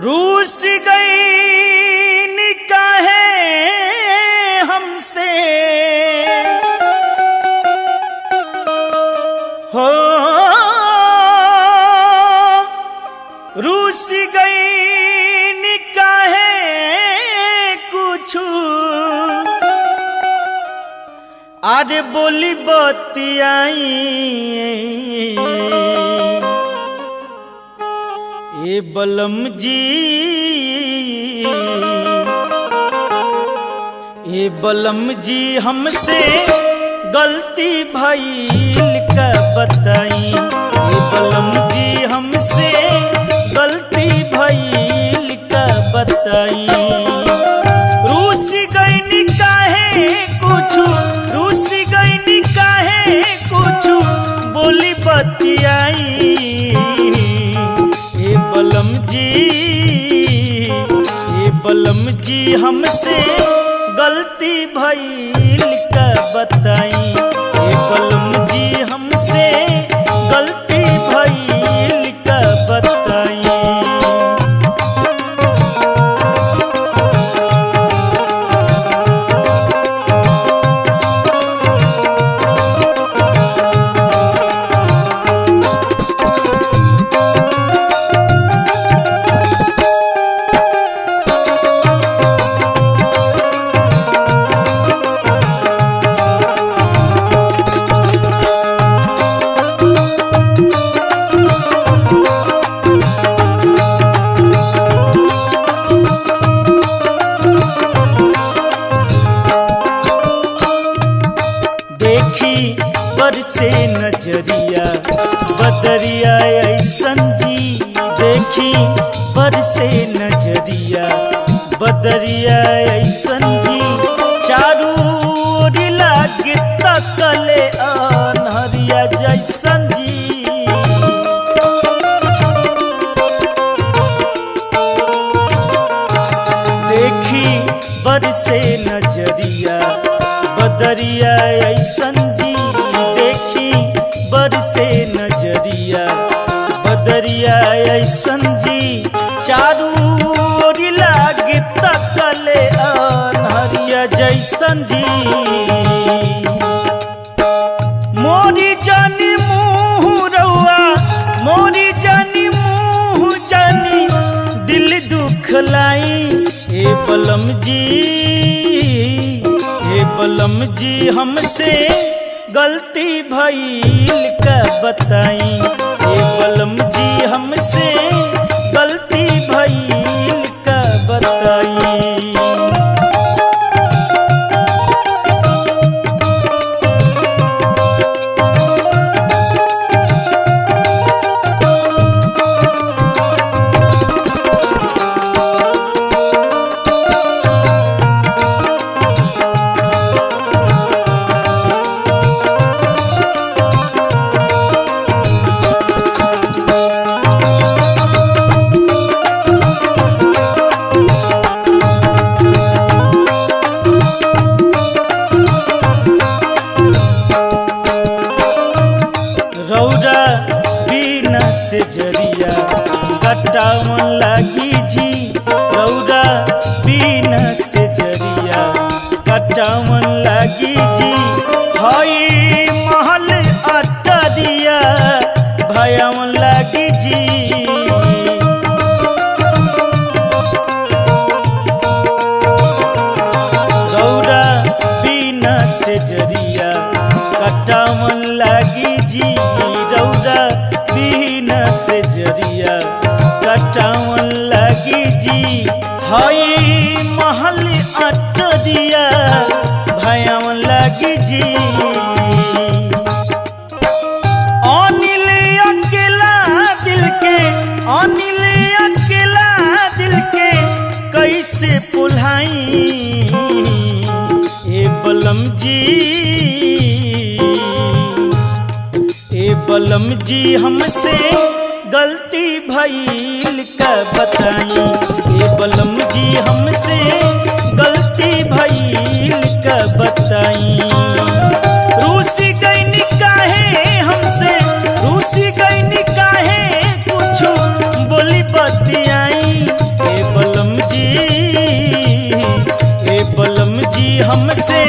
रूस गई निकाहे हमसे हो रूस गई निकाहे कुछ आरे बोली बतियाई ए बलम जी ए बलम जी हमसे गलती भइल का बताई ए बलम जी हमसे गलती भइल का बताई रूस गई काहे कुछ रूस गई काहे कुछ बोली बतियाई बलम जी हमसे गलती भइल का बताई ए बलम जी हमसे गलती भइल का बताई। देखी बरसे नजरिया बदरिया ऐसन जी देखी बरसे नजरिया बदरिया ऐसन जी चारू ओर लागे तकले अनहरिया जैसन जी देखी बरसे नजरिया बदरिया ऐसन जी देखी बरसे नजरिया बदरिया ऐसन जी चारू ओर लागे तकले अनहरिया जैसन जी मोरी जानी मुँह रउआ मोरी जानी मुँह जानी दिल दुखलाई ए बलम जी बलम जी हमसे गलती भइल का बताई ए बलम जी हमसे गलती भइल का बताई। रौरा बिना से जरिया कटावन लागी जी रौरा बिना से जरिया कटावन लागी जी हई महल अटरिया भयावन लागी जी रौरा बिना से जरिया कटावन लागी जी रौरा बिना से जरिया कटावन लागी जी हई महल अटरिया भयावन लागी जी अनिल अकेला दिल के अनिल अकेला दिल के कैसे पुल्हाई ए बलम जी ए बलम जी हमसे गलती भइल का बताई ए बलम जी हमसे गलती भइल का बताई रूस गई काहे हमसे रूस गई काहे कुछ बोली बतियाई हमसे